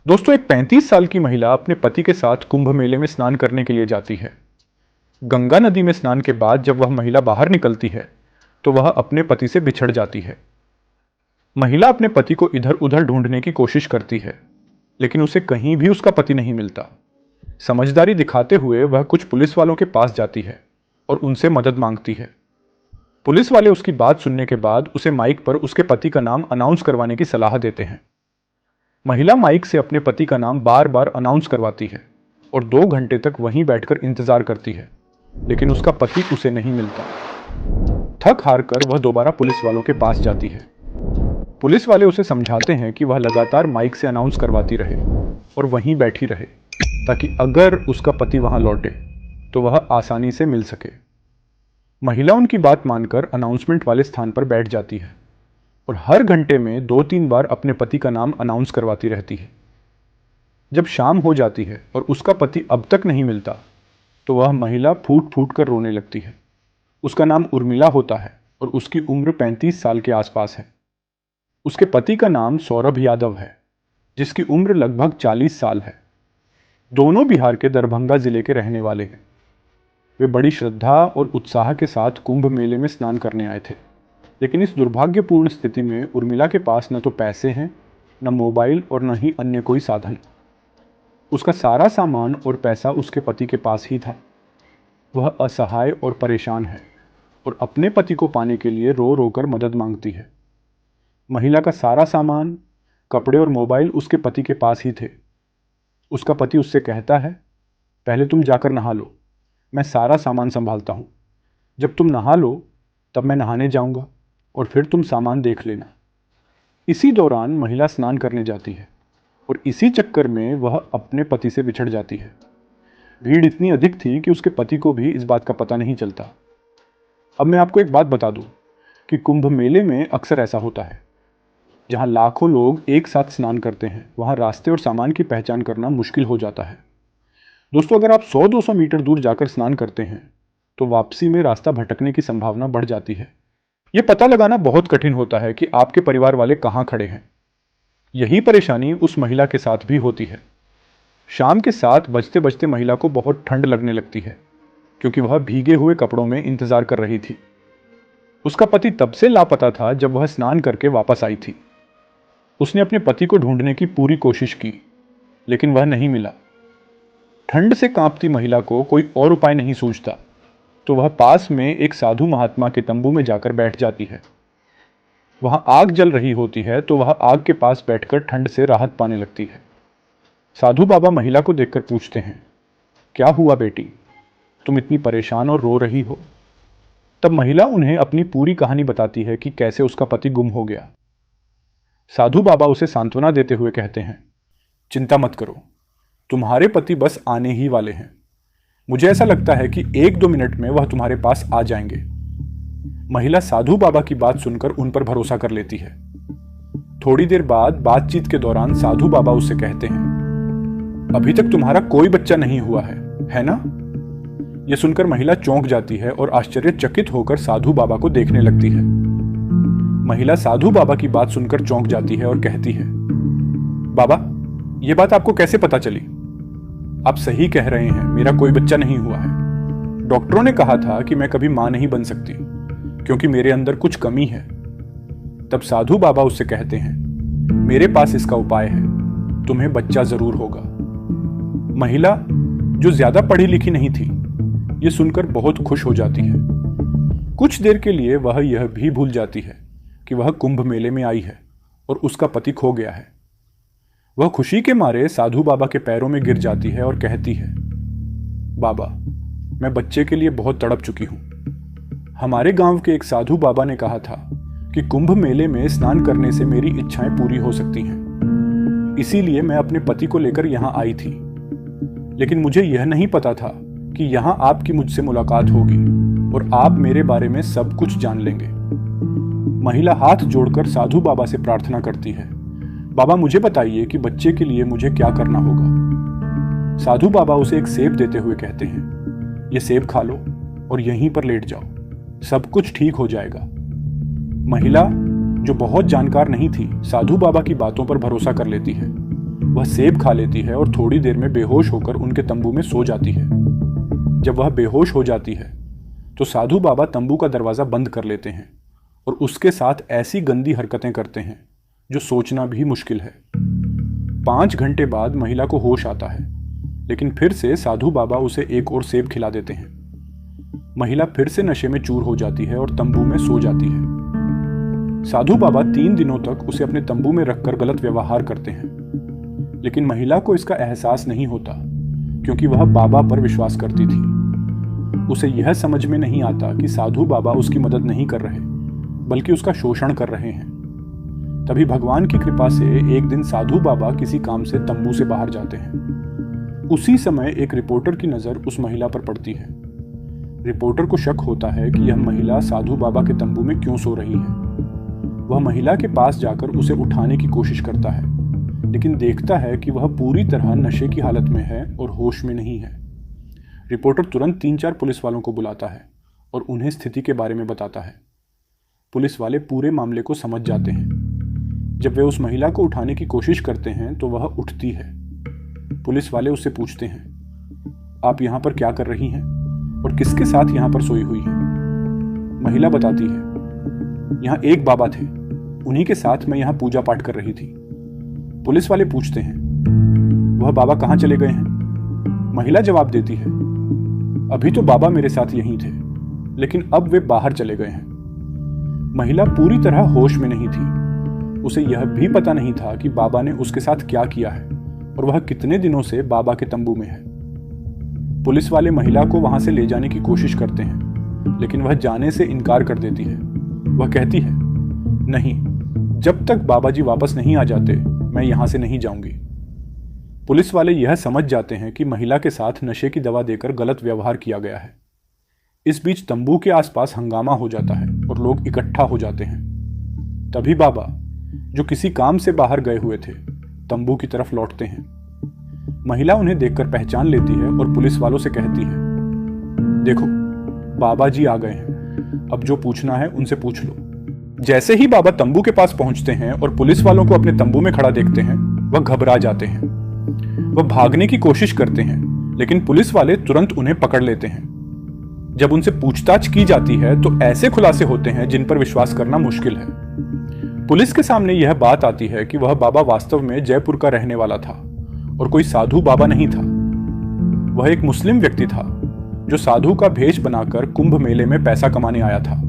दोस्तों, एक 35 साल की महिला अपने पति के साथ कुंभ मेले में स्नान करने के लिए जाती है। गंगा नदी में स्नान के बाद जब वह महिला बाहर निकलती है तो वह अपने पति से बिछड़ जाती है। महिला अपने पति को इधर उधर ढूंढने की कोशिश करती है, लेकिन उसे कहीं भी उसका पति नहीं मिलता। समझदारी दिखाते हुए वह कुछ पुलिस वालों के पास जाती है और उनसे मदद मांगती है। पुलिस वाले उसकी बात सुनने के बाद उसे माइक पर उसके पति का नाम अनाउंस करवाने की सलाह देते हैं। महिला माइक से अपने पति का नाम बार बार अनाउंस करवाती है और 2 घंटे तक वहीं बैठकर इंतजार करती है, लेकिन उसका पति उसे नहीं मिलता। थक हार कर वह दोबारा पुलिस वालों के पास जाती है। पुलिस वाले उसे समझाते हैं कि वह लगातार माइक से अनाउंस करवाती रहे और वहीं बैठी रहे, ताकि अगर उसका पति वहां लौटे तो वह आसानी से मिल सके। महिला उनकी बात मानकर अनाउंसमेंट वाले स्थान पर बैठ जाती है और हर घंटे में 2-3 बार अपने पति का नाम अनाउंस करवाती रहती है। जब शाम हो जाती है और उसका पति अब तक नहीं मिलता तो वह महिला फूट फूट कर रोने लगती है। उसका नाम उर्मिला होता है और उसकी उम्र 35 साल के आसपास है। उसके पति का नाम सौरभ यादव है, जिसकी उम्र लगभग 40 साल है। दोनों बिहार के दरभंगा जिले के रहने वाले हैं। वे बड़ी श्रद्धा और उत्साह के साथ कुंभ मेले में स्नान करने आए थे, लेकिन इस दुर्भाग्यपूर्ण स्थिति में उर्मिला के पास न तो पैसे हैं, न मोबाइल और न ही अन्य कोई साधन। उसका सारा सामान और पैसा उसके पति के पास ही था। वह असहाय और परेशान है और अपने पति को पाने के लिए रो रो कर मदद मांगती है। महिला का सारा सामान, कपड़े और मोबाइल उसके पति के पास ही थे। उसका पति उससे कहता है, पहले तुम जाकर नहा लो, मैं सारा सामान संभालता हूँ। जब तुम नहा लो तब मैं नहाने जाऊँगा और फिर तुम सामान देख लेना। इसी दौरान महिला स्नान करने जाती है और इसी चक्कर में वह अपने पति से बिछड़ जाती है। भीड़ इतनी अधिक थी कि उसके पति को भी इस बात का पता नहीं चलता। अब मैं आपको एक बात बता दूं कि कुंभ मेले में अक्सर ऐसा होता है। जहां लाखों लोग एक साथ स्नान करते हैं, वहां रास्ते और सामान की पहचान करना मुश्किल हो जाता है। दोस्तों, अगर आप 100-200 मीटर दूर जाकर स्नान करते हैं तो वापसी में रास्ता भटकने की संभावना बढ़ जाती है। यह पता लगाना बहुत कठिन होता है कि आपके परिवार वाले कहां खड़े हैं। यही परेशानी उस महिला के साथ भी होती है। शाम के 7 बजते बजते महिला को बहुत ठंड लगने लगती है, क्योंकि वह भीगे हुए कपड़ों में इंतजार कर रही थी। उसका पति तब से लापता था जब वह स्नान करके वापस आई थी। उसने अपने पति को ढूंढने की पूरी कोशिश की, लेकिन वह नहीं मिला। ठंड से कांपती महिला को कोई और उपाय नहीं सूझता, तो वह पास में एक साधु महात्मा के तंबू में जाकर बैठ जाती है। वहां आग जल रही होती है तो वह आग के पास बैठकर ठंड से राहत पाने लगती है। साधु बाबा महिला को देखकर पूछते हैं, क्या हुआ बेटी, तुम इतनी परेशान और रो रही हो? तब महिला उन्हें अपनी पूरी कहानी बताती है कि कैसे उसका पति गुम हो गया। साधु बाबा उसे सांत्वना देते हुए कहते हैं, चिंता मत करो, तुम्हारे पति बस आने ही वाले हैं। मुझे ऐसा लगता है कि 1-2 मिनट में वह तुम्हारे पास आ जाएंगे। महिला साधु बाबा की बात सुनकर उन पर भरोसा कर लेती है। थोड़ी देर बाद बातचीत के दौरान साधु बाबा उससे कहते हैं, अभी तक तुम्हारा कोई बच्चा नहीं हुआ है ना? यह सुनकर महिला चौंक जाती है और आश्चर्यचकित होकर साधु बाबा को देखने लगती है। महिला साधु बाबा की बात सुनकर चौंक जाती है और कहती है, बाबा, यह बात आपको कैसे पता चली? आप सही कह रहे हैं, मेरा कोई बच्चा नहीं हुआ है। डॉक्टरों ने कहा था कि मैं कभी मां नहीं बन सकती, क्योंकि मेरे अंदर कुछ कमी है। तब साधु बाबा उससे कहते हैं, मेरे पास इसका उपाय है, तुम्हें बच्चा जरूर होगा। महिला, जो ज्यादा पढ़ी लिखी नहीं थी, यह सुनकर बहुत खुश हो जाती है। कुछ देर के लिए वह यह भी भूल जाती है कि वह कुंभ मेले में आई है और उसका पति खो गया है। वह खुशी के मारे साधु बाबा के पैरों में गिर जाती है और कहती है, बाबा, मैं बच्चे के लिए बहुत तड़प चुकी हूं। हमारे गांव के एक साधु बाबा ने कहा था कि कुंभ मेले में स्नान करने से मेरी इच्छाएं पूरी हो सकती हैं। इसीलिए मैं अपने पति को लेकर यहां आई थी, लेकिन मुझे यह नहीं पता था कि यहां आपकी मुझसे मुलाकात होगी और आप मेरे बारे में सब कुछ जान लेंगे। महिला हाथ जोड़कर साधु बाबा से प्रार्थना करती है, बाबा, मुझे बताइए कि बच्चे के लिए मुझे क्या करना होगा। साधु बाबा उसे एक सेब देते हुए कहते हैं, ये सेब खा लो और यहीं पर लेट जाओ, सब कुछ ठीक हो जाएगा। महिला, जो बहुत जानकार नहीं थी, साधु बाबा की बातों पर भरोसा कर लेती है वह सेब खा लेती है और थोड़ी देर में बेहोश होकर उनके तंबू में सो जाती है। जब वह बेहोश हो जाती है तो साधु बाबा तंबू का दरवाज़ा बंद कर लेते हैं और उसके साथ ऐसी गंदी हरकतें करते हैं जो सोचना भी मुश्किल है। 5 घंटे बाद महिला को होश आता है, लेकिन फिर से साधु बाबा उसे एक और सेब खिला देते हैं। महिला फिर से नशे में चूर हो जाती है और तंबू में सो जाती है। साधु बाबा 3 दिनों तक उसे अपने तंबू में रखकर गलत व्यवहार करते हैं, लेकिन महिला को इसका एहसास नहीं होता क्योंकि वह बाबा पर विश्वास करती थी। उसे यह समझ में नहीं आता कि साधु बाबा उसकी मदद नहीं कर रहे बल्कि उसका शोषण कर रहे हैं। तभी भगवान की कृपा से एक दिन साधु बाबा किसी काम से तंबू से बाहर जाते हैं। उसी समय एक रिपोर्टर की नज़र उस महिला पर पड़ती है। रिपोर्टर को शक होता है कि यह महिला साधु बाबा के तंबू में क्यों सो रही है। वह महिला के पास जाकर उसे उठाने की कोशिश करता है, लेकिन देखता है कि वह पूरी तरह नशे की हालत में है और होश में नहीं है। रिपोर्टर तुरंत 3-4 पुलिस वालों को बुलाता है और उन्हें स्थिति के बारे में बताता है। पुलिस वाले पूरे मामले को समझ जाते हैं। जब वे उस महिला को उठाने की कोशिश करते हैं तो वह उठती है। पुलिस वाले उससे पूछते हैं, आप यहाँ पर क्या कर रही हैं और किसके साथ यहाँ पर सोई हुई हैं? महिला बताती है, यहाँ एक बाबा थे, उन्हीं के साथ मैं यहाँ पूजा पाठ कर रही थी। पुलिस वाले पूछते हैं, वह बाबा कहाँ चले गए हैं? महिला जवाब देती है, अभी तो बाबा मेरे साथ यहीं थे, लेकिन अब वे बाहर चले गए हैं। महिला पूरी तरह होश में नहीं थी। उसे यह भी पता नहीं था कि बाबा ने उसके साथ क्या किया है और वह कितने दिनों से बाबा के तंबू में है। पुलिस वाले महिला को वहां से ले जाने की कोशिश करते हैं, लेकिन वह जाने से इनकार कर देती है। वह कहती है, नहीं, जब तक बाबा जी वापस नहीं आ जाते मैं यहां से नहीं जाऊंगी। पुलिस वाले यह समझ जाते हैं कि महिला के साथ नशे की दवा देकर गलत व्यवहार किया गया है। इस बीच तंबू के आसपास हंगामा हो जाता है और लोग इकट्ठा हो जाते हैं। तभी बाबा, जो किसी काम से बाहर गए हुए थे, तंबू की तरफ लौटते हैं। महिला उन्हें देखकर पहचान लेती है और पुलिस वालों से कहती है, देखो, बाबा जी आ गए हैं, अब जो पूछना है उनसे पूछ लो। जैसे ही बाबा तंबू के पास पहुंचते हैं और पुलिस वालों को अपने तंबू में खड़ा देखते हैं, वह घबरा जाते हैं। वह भागने की कोशिश करते हैं, लेकिन पुलिस वाले तुरंत उन्हें पकड़ लेते हैं। जब उनसे पूछताछ की जाती है तो ऐसे खुलासे होते हैं जिन पर विश्वास करना मुश्किल है। पुलिस के सामने यह बात आती है कि वह बाबा वास्तव में जयपुर का रहने वाला था और कोई साधु बाबा नहीं था। वह एक मुस्लिम व्यक्ति था जो साधु का भेष बनाकर कुंभ मेले में पैसा कमाने आया था।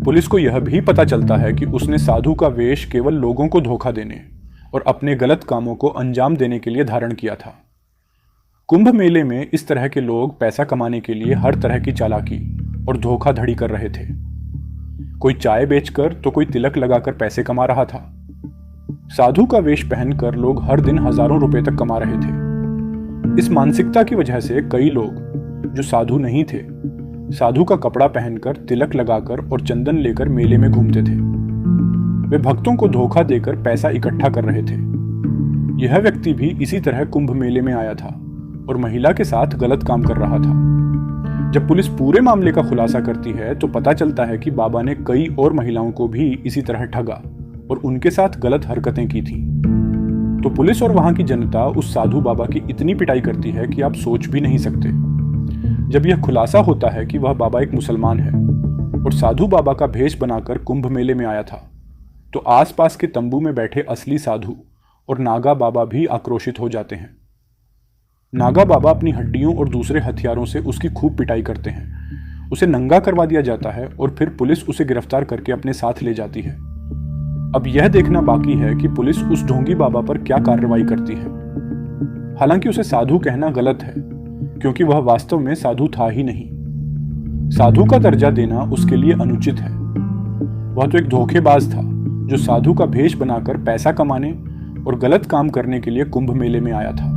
पुलिस को यह भी पता चलता है कि उसने साधु का वेश केवल लोगों को धोखा देने और अपने गलत कामों को अंजाम देने के लिए धारण किया था। कुंभ मेले में इस तरह के लोग पैसा कमाने के लिए हर तरह की चालाकी और धोखाधड़ी कर रहे थे। कोई चाय बेचकर तो कोई तिलक लगाकर पैसे कमा रहा था। साधु का वेश पहनकर लोग हर दिन हजारों रुपए तक कमा रहे थे। इस मानसिकता की वजह से कई लोग जो साधु नहीं थे, साधु का कपड़ा पहनकर, तिलक लगाकर और चंदन लेकर मेले में घूमते थे। वे भक्तों को धोखा देकर पैसा इकट्ठा कर रहे थे। यह व्यक्ति भी इसी तरह कुंभ मेले में आया था और महिला के साथ गलत काम कर रहा था। जब पुलिस पूरे मामले का खुलासा करती है तो पता चलता है कि बाबा ने कई और महिलाओं को भी इसी तरह ठगा और उनके साथ गलत हरकतें की थी। तो पुलिस और वहां की जनता उस साधु बाबा की इतनी पिटाई करती है कि आप सोच भी नहीं सकते। जब यह खुलासा होता है कि वह बाबा एक मुसलमान है और साधु बाबा का भेष बनाकर कुंभ मेले में आया था, तो आसपास के तंबू में बैठे असली साधु और नागा बाबा भी आक्रोशित हो जाते हैं। नागा बाबा अपनी हड्डियों और दूसरे हथियारों से उसकी खूब पिटाई करते हैं। उसे नंगा करवा दिया जाता है और फिर पुलिस उसे गिरफ्तार करके अपने साथ ले जाती है। अब यह देखना बाकी है कि पुलिस उस ढोंगी बाबा पर क्या कार्रवाई करती है। हालांकि उसे साधु कहना गलत है, क्योंकि वह वास्तव में साधु था ही नहीं। साधु का दर्जा देना उसके लिए अनुचित है। वह तो एक धोखेबाज था जो साधु का भेष बनाकर पैसा कमाने और गलत काम करने के लिए कुंभ मेले में आया था।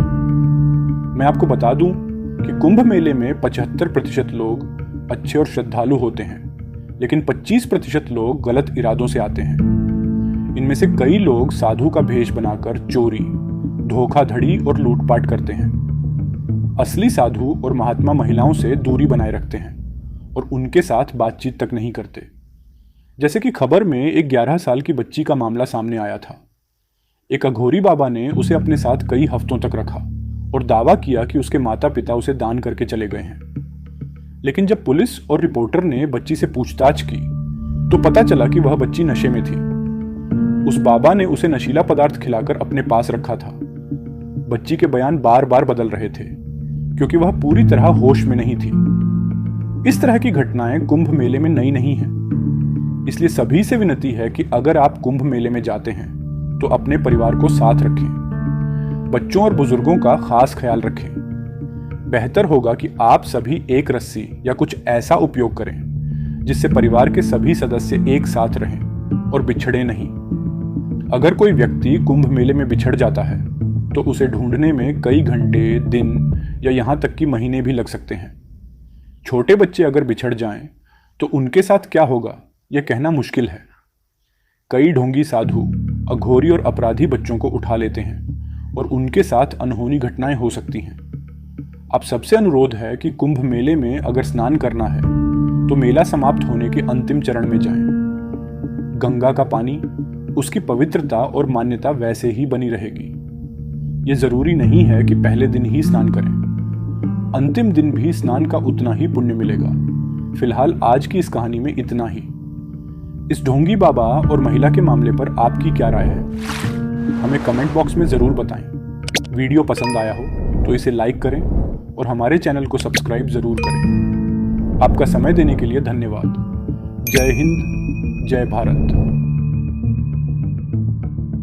मैं आपको बता दूं कि कुंभ मेले में 75% लोग अच्छे और श्रद्धालु होते हैं, लेकिन 25% लोग गलत इरादों से आते हैं। इनमें से कई लोग साधु का भेष बनाकर चोरी, धोखाधड़ी और लूटपाट करते हैं। असली साधु और महात्मा महिलाओं से दूरी बनाए रखते हैं और उनके साथ बातचीत तक नहीं करते। जैसे कि खबर में एक 11 साल की बच्ची का मामला सामने आया था। एक अघोरी बाबा ने उसे अपने साथ कई हफ्तों तक रखा और दावा किया कि उसके माता पिता उसे दान करके चले गए हैं। लेकिन जब पुलिस और रिपोर्टर ने बच्ची से पूछताछ की तो पता चला कि वह बच्ची नशे में थी। उस बाबा ने उसे नशीला पदार्थ खिलाकर अपने पास रखा था। बच्ची के बयान बार बार बदल रहे थे क्योंकि वह पूरी तरह होश में नहीं थी। इस तरह की घटनाएं कुंभ मेले में नई नहीं हैं। इसलिए सभी से विनती है कि अगर आप कुंभ मेले में जाते हैं तो अपने परिवार को साथ रखें। बच्चों और बुजुर्गों का खास ख्याल रखें। बेहतर होगा कि आप सभी एक रस्सी या कुछ ऐसा उपयोग करें जिससे परिवार के सभी सदस्य एक साथ रहें और बिछड़े नहीं। अगर कोई व्यक्ति कुंभ मेले में बिछड़ जाता है तो उसे ढूंढने में कई घंटे, दिन या यहां तक कि महीने भी लग सकते हैं। छोटे बच्चे अगर बिछड़ जाएं तो उनके साथ क्या होगा यह कहना मुश्किल है। कई ढोंगी साधु, अघोरी और अपराधी बच्चों को उठा लेते हैं और उनके साथ अनहोनी घटनाएं हो सकती हैं। आप सबसे अनुरोध है कि कुंभ मेले में अगर स्नान करना है तो मेला समाप्त होने के अंतिम चरण में जाएं। गंगा का पानी, उसकी पवित्रता और मान्यता वैसे ही बनी रहेगी। ये जरूरी नहीं है कि पहले दिन ही स्नान करें। अंतिम दिन भी स्नान का उतना ही पुण्य मिलेगा। फिलहाल आज की इस कहानी में इतना ही। इस ढोंगी बाबा और महिला के मामले पर आपकी क्या राय है, हमें कमेंट बॉक्स में जरूर बताएं। वीडियो पसंद आया हो तो इसे लाइक करें और हमारे चैनल को सब्सक्राइब जरूर करें। आपका समय देने के लिए धन्यवाद। जय हिंद, जय भारत।